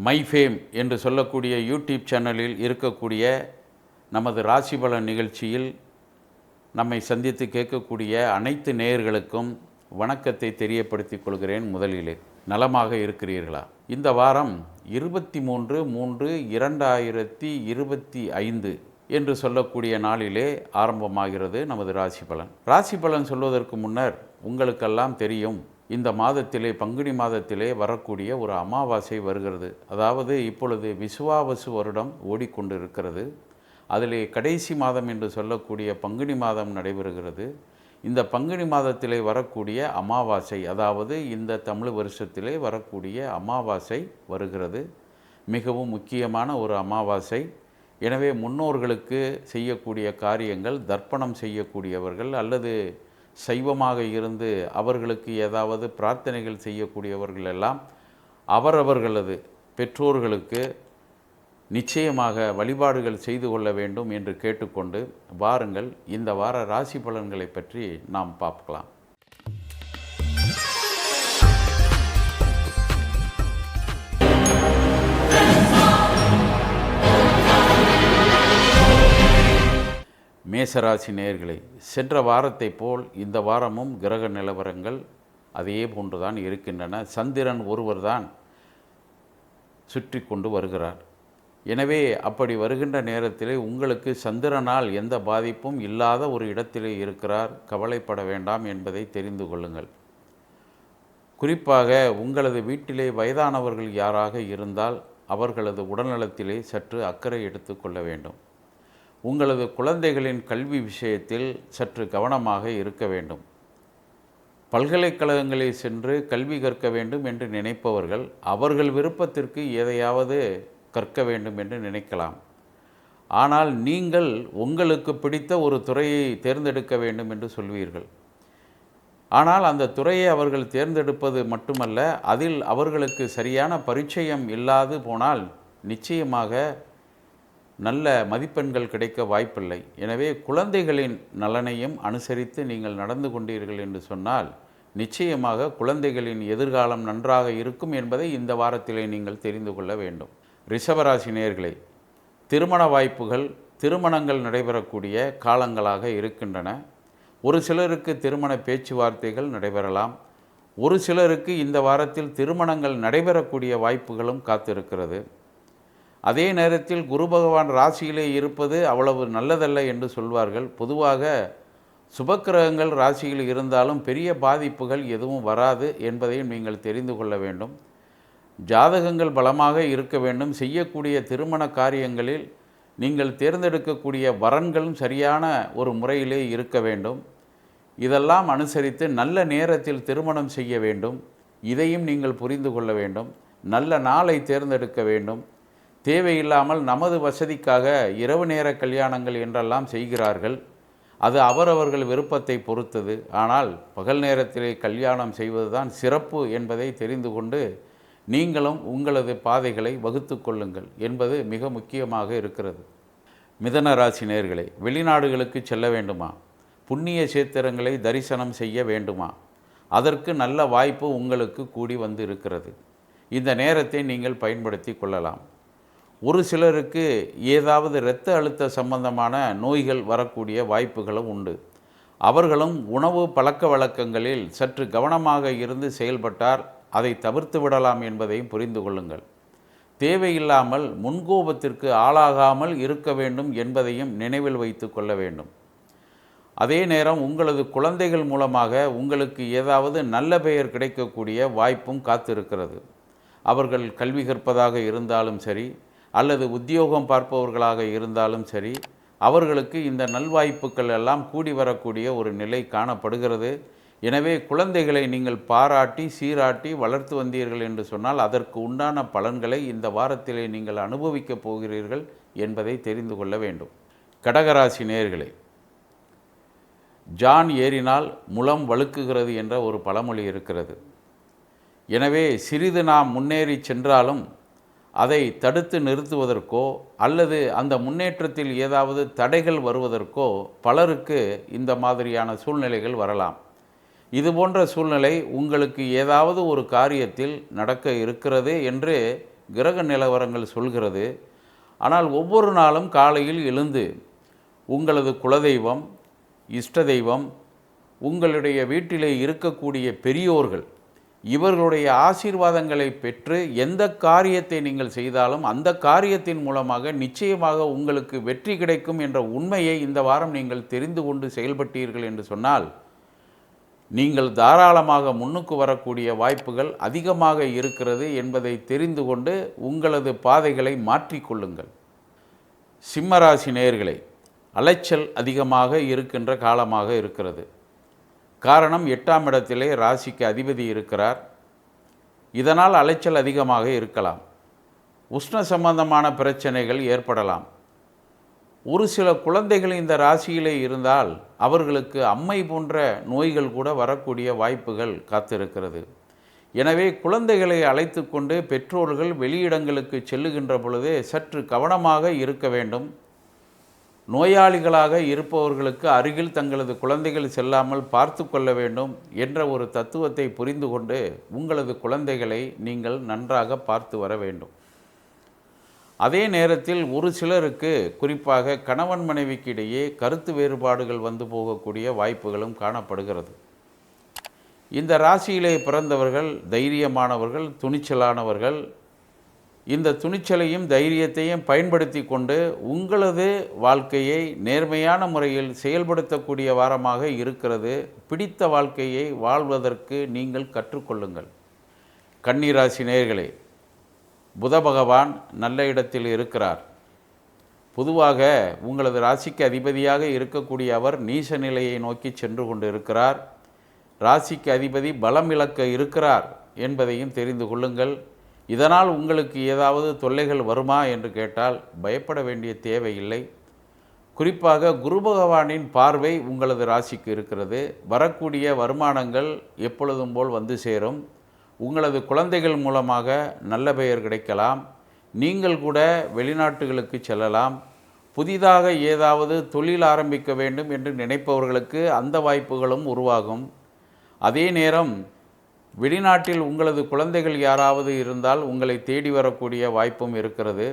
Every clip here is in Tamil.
மைஃபேம் என்று சொல்லக்கூடிய யூடியூப் சேனலில் இருக்கக்கூடிய நமது ராசி பலன் நிகழ்ச்சியில் நம்மை சந்தித்து கேட்கக்கூடிய அனைத்து நேயர்களுக்கும் வணக்கத்தை தெரியப்படுத்திக் கொள்கிறேன். முதலிலே நலமாக இருக்கிறீர்களா? இந்த வாரம் 23/3/2025 என்று சொல்லக்கூடிய நாளிலே ஆரம்பமாகிறது நமது ராசி பலன். ராசி பலன் சொல்வதற்கு முன்னர் உங்களுக்கெல்லாம் தெரியும், இந்த மாதத்திலே பங்குனி மாதத்திலே வரக்கூடிய ஒரு அமாவாசை வருகிறது. அதாவது இப்பொழுது விசுவாவசு வருடம் ஓடிக்கொண்டு இருக்கிறது. அதிலே கடைசி மாதம் என்று சொல்லக்கூடிய பங்குனி மாதம் நடைபெறுகிறது. இந்த பங்குனி மாதத்திலே வரக்கூடிய அமாவாசை, அதாவது இந்த தமிழ் வருஷத்திலே வரக்கூடிய அமாவாசை வருகிறது. மிகவும் முக்கியமான ஒரு அமாவாசை. எனவே முன்னோர்களுக்கு செய்யக்கூடிய காரியங்கள், தர்ப்பணம் செய்யக்கூடியவர்கள் அல்லது சைவமாக இருந்து அவர்களுக்கு ஏதாவது பிரார்த்தனைகள் செய்யக்கூடியவர்கள் எல்லாம் அவரவர்களது பெற்றோர்களுக்கு நிச்சயமாக வழிபாடுகள் செய்து கொள்ள வேண்டும் என்று கேட்டுக்கொண்டு வாருங்கள், இந்த வார ராசி பலன்களை பற்றி நாம் பார்க்கலாம். மேசராசி நேயர்களே, சென்ற வாரத்தை போல் இந்த வாரமும் கிரக நிலவரங்கள் அதே போன்றுதான் இருக்கின்றன. சந்திரன் ஒருவர் தான் சுற்றி கொண்டு வருகிறார். எனவே அப்படி வருகின்ற நேரத்திலே உங்களுக்கு சந்திரனால் எந்த பாதிப்பும் இல்லாத ஒரு இடத்திலே இருக்கிறார். கவலைப்பட வேண்டாம் என்பதை தெரிந்து கொள்ளுங்கள். குறிப்பாக உங்களது வீட்டிலே வயதானவர்கள் யாராக இருந்தால் அவர்களது உடல்நலத்திலே சற்று அக்கறை எடுத்து கொள்ள வேண்டும். உங்களது குழந்தைகளின் கல்வி விஷயத்தில் சற்று கவனமாக இருக்க வேண்டும். பல்கலைக்கழகங்களில் சென்று கல்வி கற்க வேண்டும் என்று நினைப்பவர்கள் அவர்கள் விருப்பத்திற்கு எதையாவது கற்க வேண்டும் என்று நினைக்கலாம். ஆனால் நீங்கள் உங்களுக்கு பிடித்த ஒரு துறையை தேர்ந்தெடுக்க வேண்டும் என்று சொல்வீர்கள். ஆனால் அந்த துறையை அவர்கள் தேர்ந்தெடுப்பது மட்டுமல்ல, அதில் அவர்களுக்கு சரியான பரிச்சயம் இல்லாது போனால் நிச்சயமாக நல்ல மதிப்பெண்கள் கிடைக்க வாய்ப்பில்லை. எனவே குழந்தைகளின் நலனையும் அனுசரித்து நீங்கள் நடந்து கொண்டீர்கள் என்று சொன்னால் நிச்சயமாக குழந்தைகளின் எதிர்காலம் நன்றாக இருக்கும் என்பதை இந்த வாரத்திலே நீங்கள் தெரிந்து கொள்ள வேண்டும். ரிஷபராசி நேயர்களே, திருமண வாய்ப்புகள், திருமணங்கள் நடைபெறக்கூடிய காலங்களாக இருக்கின்றன. ஒரு சிலருக்கு திருமண பேச்சுவார்த்தைகள் நடைபெறலாம். ஒரு சிலருக்கு இந்த வாரத்தில் திருமணங்கள் நடைபெறக்கூடிய வாய்ப்புகளும் காத்திருக்கிறது. அதே நேரத்தில் குரு பகவான் ராசியிலே இருப்பது அவ்வளவு நல்லதல்ல என்று சொல்வார்கள். பொதுவாக சுபக்கிரகங்கள் ராசியில் இருந்தாலும் பெரிய பாதிப்புகள் எதுவும் வராது என்பதையும் நீங்கள் தெரிந்து கொள்ள வேண்டும். ஜாதகங்கள் பலமாக இருக்க வேண்டும். செய்யக்கூடிய திருமண காரியங்களில் நீங்கள் தேர்ந்தெடுக்கக்கூடிய வரன்களும் சரியான ஒரு முறையிலே இருக்க வேண்டும். இதெல்லாம் அனுசரித்து நல்ல நேரத்தில் திருமணம் செய்ய வேண்டும். இதையும் நீங்கள் புரிந்து கொள்ள வேண்டும். நல்ல நாளை தேர்ந்தெடுக்க வேண்டும். தேவையில்லாமல் நமது வசதிக்காக இரவு நேர கல்யாணங்கள் என்றெல்லாம் செய்கிறார்கள். அது அவரவர்கள் விருப்பத்தை பொறுத்தது. ஆனால் பகல் நேரத்திலே கல்யாணம் செய்வதுதான் சிறப்பு என்பதை தெரிந்து கொண்டு நீங்களும் உங்களது பாதைகளை வகுத்து கொள்ளுங்கள் என்பது மிக முக்கியமாக இருக்கிறது. மிதன ராசி நேயர்களே, வெளிநாடுகளுக்கு செல்ல வேண்டுமா? புண்ணிய சேத்திரங்களை தரிசனம் செய்ய வேண்டுமா? அதற்கு நல்ல வாய்ப்பு உங்களுக்கு கூடி வந்து இருக்கிறது. இந்த நேரத்தை நீங்கள் பயன்படுத்தி கொள்ளலாம். ஒரு சிலருக்கு ஏதாவது இரத்த அழுத்த சம்பந்தமான நோய்கள் வரக்கூடிய வாய்ப்புகளும் உண்டு. அவர்களும் உணவு பழக்க வழக்கங்களில் சற்று கவனமாக இருந்து செயல்பட்டால் அதை தவிர்த்து விடலாம் என்பதையும் புரிந்து கொள்ளுங்கள். தேவையில்லாமல் முன்கோபத்திற்கு ஆளாகாமல் இருக்க வேண்டும் என்பதையும் நினைவில் வைத்து கொள்ள வேண்டும். அதே நேரம் உங்களது குழந்தைகள் மூலமாக உங்களுக்கு ஏதாவது நல்ல பெயர் கிடைக்கக்கூடிய வாய்ப்பும் காத்திருக்கிறது. அவர்கள் கல்வி கற்பதாக இருந்தாலும் சரி அல்லது உத்தியோகம் பார்ப்பவர்களாக இருந்தாலும் சரி, அவர்களுக்கு இந்த நல்வாய்ப்புகள் எல்லாம் கூடி வரக்கூடிய ஒரு நிலை காணப்படுகிறது. எனவே குழந்தைகளை நீங்கள் பாராட்டி சீராட்டி வளர்த்து வந்தீர்கள் என்று சொன்னால் அதற்கு உண்டான பலன்களை இந்த வாரத்திலே நீங்கள் அனுபவிக்கப் போகிறீர்கள் என்பதை தெரிந்து கொள்ள வேண்டும். கடகராசி நேயர்களே, ஜான் ஏறினால் முலம் வழுக்குகிறது என்ற ஒரு பழமொழி இருக்கிறது. எனவே சிறிது நாம் முன்னேறி சென்றாலும் அதை தடுத்து நிறுத்துவதற்கோ அல்லது அந்த முன்னேற்றத்தில் ஏதாவது தடைகள் வருவதற்கோ பலருக்கு இந்த மாதிரியான சூழ்நிலைகள் வரலாம். இதுபோன்ற சூழ்நிலை உங்களுக்கு ஏதாவது ஒரு காரியத்தில் நடக்க இருக்கிறது என்று கிரக நிலவரங்கள் சொல்கிறது. ஆனால் ஒவ்வொரு நாளும் காலையில் எழுந்து உங்களது குலதெய்வம், இஷ்ட தெய்வம், உங்களுடைய வீட்டிலே இருக்கக்கூடிய பெரியோர்கள் இவர்களுடைய ஆசீர்வாதங்களை பெற்று எந்த காரியத்தை நீங்கள் செய்தாலும் அந்த காரியத்தின் மூலமாக நிச்சயமாக உங்களுக்கு வெற்றி கிடைக்கும் என்ற உண்மையை இந்த வாரம் நீங்கள் தெரிந்து கொண்டு செயல்பட்டீர்கள் என்று சொன்னால் நீங்கள் தாராளமாக முன்னுக்கு வரக்கூடிய வாய்ப்புகள் அதிகமாக இருக்கிறது என்பதை தெரிந்து கொண்டு உங்களது பாதைகளை மாற்றிக்கொள்ளுங்கள். சிம்மராசி நேயர்களே, அலைச்சல் அதிகமாக இருக்கின்ற காலமாக இருக்கிறது. காரணம் 8ஆம் இடத்திலே ராசிக்கு அதிபதி இருக்கிறார். இதனால் அலைச்சல் அதிகமாக இருக்கலாம். உஷ்ண சம்பந்தமான பிரச்சனைகள் ஏற்படலாம். ஒரு சில குழந்தைகள் இந்த ராசியிலே இருந்தால் அவர்களுக்கு அம்மை போன்ற நோய்கள் கூட வரக்கூடிய வாய்ப்புகள் காத்திருக்கிறது. எனவே குழந்தைகளை அழைத்து கொண்டு பெற்றோர்கள் வெளியிடங்களுக்கு செல்லுகின்ற பொழுதே சற்று கவனமாக இருக்க வேண்டும். நோயாளிகளாக இருப்பவர்களுக்கு அருகில் தங்களது குழந்தைகள் செல்லாமல் பார்த்து கொள்ள வேண்டும் என்ற ஒரு தத்துவத்தை புரிந்து கொண்டு உங்களது குழந்தைகளை நீங்கள் நன்றாக பார்த்து வர வேண்டும். அதே நேரத்தில் ஒரு சிலருக்கு, குறிப்பாக கணவன் மனைவிக்கு இடையே கருத்து வேறுபாடுகள் வந்து போகக்கூடிய வாய்ப்புகளும் காணப்படுகிறது. இந்த ராசியிலே பிறந்தவர்கள் தைரியமானவர்கள், துணிச்சலானவர்கள். இந்த துணிச்சலையும் தைரியத்தையும் பயன்படுத்தி கொண்டு உங்களது வாழ்க்கையை நேர்மையான முறையில் செயல்படுத்தக்கூடிய வாரமாக இருக்கிறது. பிடித்த வாழ்க்கையை வாழ்வதற்கு நீங்கள் கற்றுக்கொள்ளுங்கள். கன்னிராசி நேயர்களே, புத பகவான் நல்ல இடத்தில் இருக்கிறார். பொதுவாக உங்களது ராசிக்கு அதிபதியாக இருக்கக்கூடிய அவர் நீச நிலையை நோக்கி சென்று கொண்டு இருக்கிறார். ராசிக்கு அதிபதி பலம் இழக்க இருக்கிறார் என்பதையும் தெரிந்து கொள்ளுங்கள். இதனால் உங்களுக்கு ஏதாவது தொல்லைகள் வருமா என்று கேட்டால் பயப்பட வேண்டிய தேவையில்லை. குறிப்பாக குரு பகவானின் பார்வை உங்களது ராசிக்கு இருக்கிறது. வரக்கூடிய வருமானங்கள் எப்பொழுதும் போல் வந்து சேரும். உங்களது குழந்தைகள் மூலமாக நல்ல பெயர் கிடைக்கலாம். நீங்கள் கூட வெளிநாட்டுகளுக்கு செல்லலாம். புதிதாக ஏதாவது தொழில் ஆரம்பிக்க வேண்டும் என்று நினைப்பவர்களுக்கு அந்த வாய்ப்புகளும் உருவாகும். அதே நேரம் வெளிநாட்டில் உங்களது குழந்தைகள் யாராவது இருந்தால் உங்களை தேடி வரக்கூடிய வாய்ப்பும் இருக்கிறது.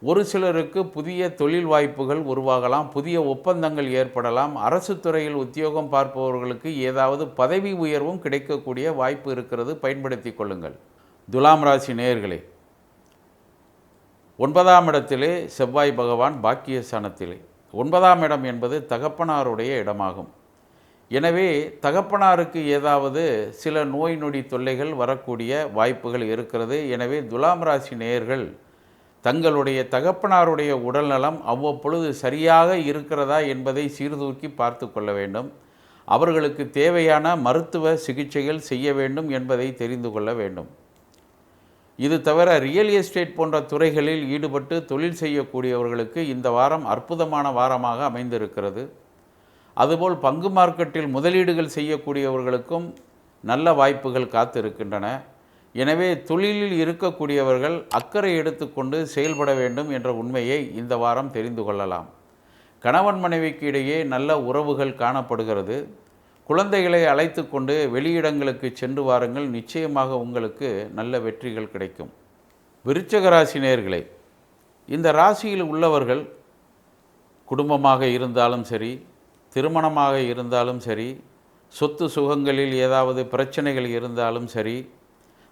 ஒரு சிலருக்கு புதிய தொழில் வாய்ப்புகள் உருவாகலாம், புதிய ஒப்பந்தங்கள் ஏற்படலாம். அரசு துறையில் உத்தியோகம் பார்ப்பவர்களுக்கு ஏதாவது பதவி உயர்வும் கிடைக்கக்கூடிய வாய்ப்பு இருக்கிறது, பயன்படுத்தி கொள்ளுங்கள். துலாம் ராசி நேயர்களே, 9ஆம் இடத்திலே செவ்வாய் பகவான் பாக்கியஸ்தானத்திலே. 9ஆம் இடம் என்பது தகப்பனாருடைய இடமாகும். எனவே தகப்பனாருக்கு ஏதாவது சில நோய் நொடி தொல்லைகள் வரக்கூடிய வாய்ப்புகள் இருக்கிறது. எனவே துலாம் ராசி நேயர்கள் தங்களுடைய தகப்பனாருடைய உடல்நலம் அவ்வப்பொழுது சரியாக இருக்கிறதா என்பதை சீர்தூக்கி பார்த்து கொள்ள வேண்டும். அவர்களுக்கு தேவையான மருத்துவ சிகிச்சைகள் செய்ய வேண்டும் என்பதை தெரிந்து கொள்ள வேண்டும். இது தவிர ரியல் எஸ்டேட் போன்ற துறைகளில் ஈடுபட்டு தொழில் செய்யக்கூடியவர்களுக்கு இந்த வாரம் அற்புதமான வாரமாக அமைந்திருக்கிறது. அதுபோல் பங்கு மார்க்கெட்டில் முதலீடுகள் செய்யக்கூடியவர்களுக்கும் நல்ல வாய்ப்புகள் காத்திருக்கின்றன. எனவே தொழிலில் இருக்கக்கூடியவர்கள் அக்கறை எடுத்துக்கொண்டு செயல்பட வேண்டும் என்ற உண்மையை இந்த வாரம் தெரிந்து கொள்ளலாம். கணவன் மனைவிக்கு இடையே நல்ல உறவுகள் காணப்படுகிறது. குழந்தைகளை அழைத்து கொண்டு வெளியிடங்களுக்கு சென்று வாருங்கள். நிச்சயமாக உங்களுக்கு நல்ல வெற்றிகள் கிடைக்கும். விருச்சிக ராசி நேயர்களே, இந்த ராசியில் உள்ளவர்கள் குடும்பமாக இருந்தாலும் சரி, திருமணமாக இருந்தாலும் சரி, சொத்து சுகங்களில் ஏதாவது பிரச்சனைகள் இருந்தாலும் சரி,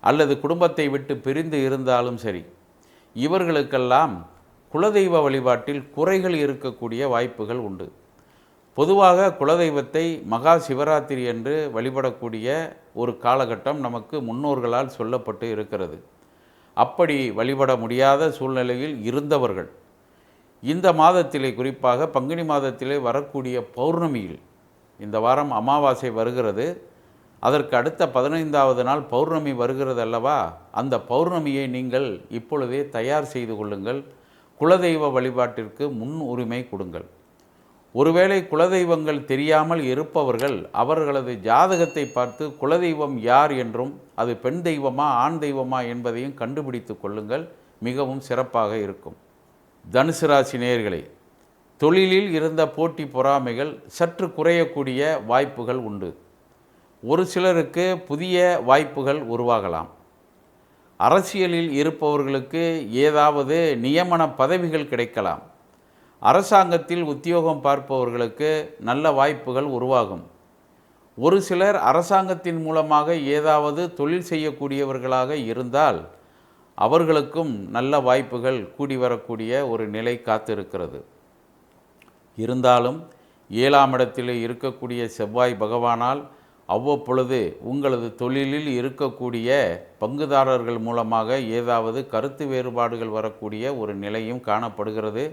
அல்லது குடும்பத்தை விட்டு பிரிந்து இருந்தாலும் சரி, இவர்களுக்கெல்லாம் குலதெய்வ வழிபாட்டில் குறைகள் இருக்கக்கூடிய வாய்ப்புகள் உண்டு. பொதுவாக குலதெய்வத்தை மகா சிவராத்திரி என்று வழிபடக்கூடிய ஒரு காலகட்டம் நமக்கு முன்னோர்களால் சொல்லப்பட்டு இருக்கிறது. அப்படி வழிபட முடியாத சூழ்நிலையில் இருந்தவர்கள் இந்த மாதத்திலே, குறிப்பாக பங்குனி மாதத்திலே வரக்கூடிய பௌர்ணமியில், இந்த வாரம் அமாவாசை வருகிறது, அதற்கு அடுத்த 15வது நாள் பௌர்ணமி வருகிறது அல்லவா, அந்த பௌர்ணமியை நீங்கள் இப்பொழுதே தயார் செய்து கொள்ளுங்கள். குலதெய்வ வழிபாட்டிற்கு முன் உரிமை கொடுங்கள். ஒருவேளை குலதெய்வங்கள் தெரியாமல் இருப்பவர்கள் அவர்களது ஜாதகத்தை பார்த்து குலதெய்வம் யார் என்றும் அது பெண் தெய்வமா ஆண் தெய்வமா என்பதையும் கண்டுபிடித்து கொள்ளுங்கள். மிகவும் சிறப்பாக இருக்கும். தனுசு ராசி நேயர்களே, தொழிலில் இருந்த போட்டி பொறாமைகள் சற்று குறையக்கூடிய வாய்ப்புகள் உண்டு. ஒரு சிலருக்கு புதிய வாய்ப்புகள் உருவாகலாம். அரசியலில் இருப்பவர்களுக்கு ஏதாவது நியமன பதவிகள் கிடைக்கலாம். அரசாங்கத்தில் உத்தியோகம் பார்ப்பவர்களுக்கு நல்ல வாய்ப்புகள் உருவாகும். ஒரு சிலர் அரசாங்கத்தின் மூலமாக ஏதாவது தொழில் செய்யக்கூடியவர்களாக இருந்தால் அவர்களுக்கும் நல்ல வாய்ப்புகள் கூடி வரக்கூடிய ஒரு நிலை காத்திருக்கிறது. இருந்தாலும் 7ஆம் இடத்திலே இருக்கக்கூடிய செவ்வாய் பகவானால் அவ்வப்பொழுது உங்களது தொழிலில் இருக்கக்கூடிய பங்குதாரர்கள் மூலமாக ஏதாவது கருத்து வேறுபாடுகள் வரக்கூடிய ஒரு நிலையும் காணப்படுகிறது.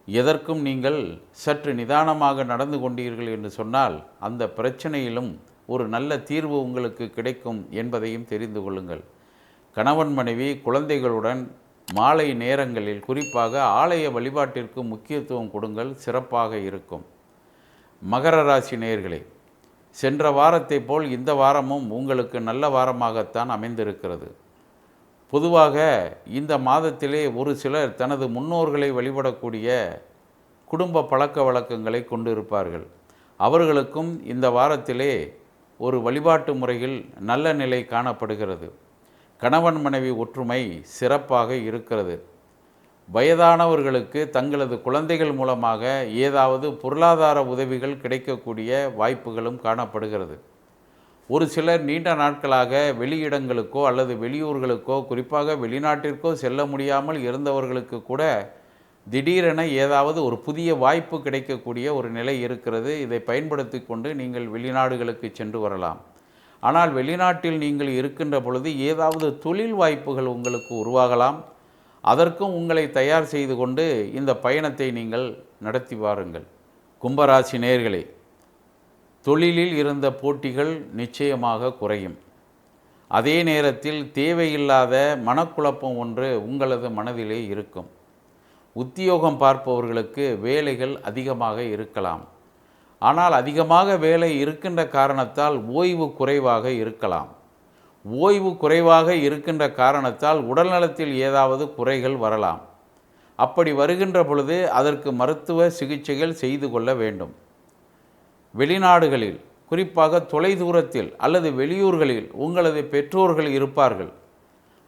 எதற்கும் நீங்கள் சற்று நிதானமாக நடந்து கொண்டீர்கள் என்று சொன்னால் அந்த பிரச்சனையிலும் ஒரு நல்ல தீர்வு உங்களுக்கு கிடைக்கும் என்பதையும் தெரிந்து கொள்ளுங்கள். கணவன் மனைவி குழந்தைகளுடன் மாலை நேரங்களில் குறிப்பாக ஆலய வழிபாட்டிற்கு முக்கியத்துவம் கொடுங்கள், சிறப்பாக இருக்கும். மகர ராசி நேயர்களே, சென்ற வாரத்தை போல் இந்த வாரமும் உங்களுக்கு நல்ல வாரமாகத்தான் அமைந்திருக்கிறது. பொதுவாக இந்த மாதத்திலே ஒரு சிலர் தனது முன்னோர்களை வழிபடக்கூடிய குடும்ப பழக்க வழக்கங்களை கொண்டிருப்பார்கள். அவர்களுக்கும் இந்த வாரத்திலே ஒரு வழிபாட்டு முறையில் நல்ல நிலை காணப்படுகிறது. கணவன் மனைவி ஒற்றுமை சிறப்பாக இருக்கிறது. வயதானவர்களுக்கு தங்களது குழந்தைகள் மூலமாக ஏதாவது பொருளாதார உதவிகள் கிடைக்கக்கூடிய வாய்ப்புகளும் காணப்படுகிறது. ஒரு சிலர் நீண்ட நாட்களாக வெளியிடங்களுக்கோ அல்லது வெளியூர்களுக்கோ குறிப்பாக வெளிநாட்டிற்கோ செல்ல முடியாமல் இருந்தவர்களுக்கு கூட திடீரென ஏதாவது ஒரு புதிய வாய்ப்பு கிடைக்கக்கூடிய ஒரு நிலை இருக்கிறது. இதை பயன்படுத்தி கொண்டு நீங்கள் வெளிநாடுகளுக்கு சென்று வரலாம். ஆனால் வெளிநாட்டில் நீங்கள் இருக்கின்ற பொழுது ஏதாவது தொழில் வாய்ப்புகள் உங்களுக்கு உருவாகலாம். அதற்கும் உங்களை தயார் செய்து கொண்டு இந்த பயணத்தை நீங்கள் நடத்தி வாருங்கள். கும்பராசி நேயர்களே, தொழிலில் இருந்த போட்டிகள் நிச்சயமாக குறையும். அதே நேரத்தில் தேவையில்லாத மனக்குழப்பம் ஒன்று உங்களது மனதிலே இருக்கும். உத்தியோகம் பார்ப்பவர்களுக்கு வேலைகள் அதிகமாக இருக்கலாம். ஆனால் அதிகமாக வேலை இருக்கின்ற காரணத்தால் ஓய்வு குறைவாக இருக்கலாம். ஓய்வு குறைவாக இருக்கின்ற காரணத்தால் உடல்நலத்தில் ஏதாவது குறைகள் வரலாம். அப்படி வருகின்ற பொழுது அதற்கு மருத்துவ சிகிச்சைகள் செய்து கொள்ள வேண்டும். வெளிநாடுகளில் குறிப்பாக தொலைதூரத்தில் அல்லது வெளியூர்களில் உங்களது பெற்றோர்கள் இருப்பார்கள்.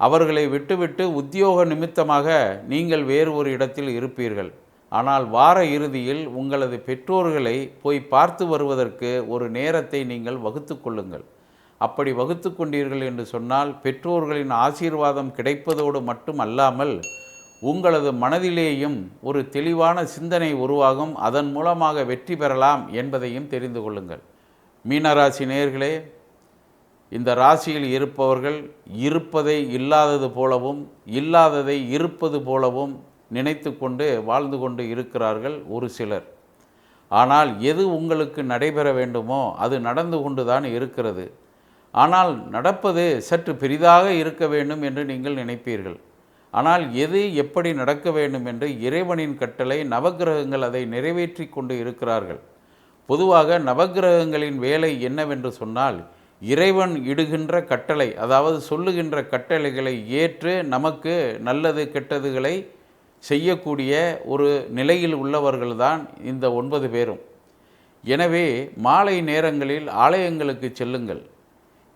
அவர்களை விட்டுவிட்டு உத்தியோக நிமித்தமாக நீங்கள் வேறு ஒரு இடத்தில் இருப்பீர்கள். ஆனால் வார இறுதியில் உங்களது பெற்றோர்களை போய் பார்த்து வருவதற்கு ஒரு நேரத்தை நீங்கள் வகுத்து கொள்ளுங்கள். அப்படி வகுத்து கொண்டீர்கள் என்று சொன்னால் பெற்றோர்களின் ஆசீர்வாதம் கிடைப்பதோடு மட்டும் அல்லாமல் உங்களது மனதிலேயும் ஒரு தெளிவான சிந்தனை உருவாகும். அதன் மூலமாக வெற்றி பெறலாம் என்பதையும் தெரிந்து கொள்ளுங்கள். மீனராசி நேயர்களே, இந்த ராசியில் இருப்பவர்கள் இருப்பதை இல்லாதது போலவும் இல்லாததை இருப்பது போலவும் நினைத்து கொண்டு வாழ்ந்து கொண்டு இருக்கிறார்கள் ஒரு சிலர். ஆனால் எது உங்களுக்கு நடைபெற வேண்டுமோ அது நடந்து கொண்டு தான் இருக்கிறது. ஆனால் நடப்பது சற்று பெரிதாக இருக்க வேண்டும் என்று நீங்கள் நினைப்பீர்கள். ஆனால் எது எப்படி நடக்க வேண்டும் என்று இறைவனின் கட்டளை, நவக்கிரகங்கள் அதை நிறைவேற்றி கொண்டு இருக்கிறார்கள். பொதுவாக நவக்கிரகங்களின் வேலை என்னவென்று சொன்னால் இறைவன் இடுகின்ற கட்டளை, அதாவது சொல்லுகின்ற கட்டளைகளை ஏற்று நமக்கு நல்லது கெட்டதுகளை செய்யக்கூடிய ஒரு நிலையில் உள்ளவர்கள்தான் இந்த 9 பேரும். எனவே மாலை நேரங்களில் ஆலயங்களுக்கு செல்லுங்கள்.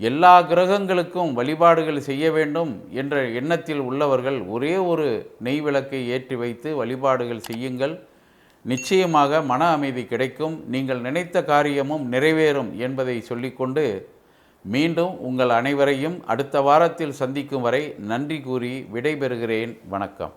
எல்லா கிரகங்களுக்கும் வழிபாடுகள் செய்ய வேண்டும் என்ற எண்ணத்தில் உள்ளவர்கள் ஒரே ஒரு நெய் விளக்கை ஏற்றி வைத்து வழிபாடுகள் செய்யுங்கள். நிச்சயமாக மன அமைதி கிடைக்கும். நீங்கள் நினைத்த காரியமும் நிறைவேறும் என்பதை சொல்லிக்கொண்டு மீண்டும் உங்கள் அனைவரையும் அடுத்த வாரத்தில் சந்திக்கும் வரை நன்றி கூறி விடைபெறுகிறேன். வணக்கம்.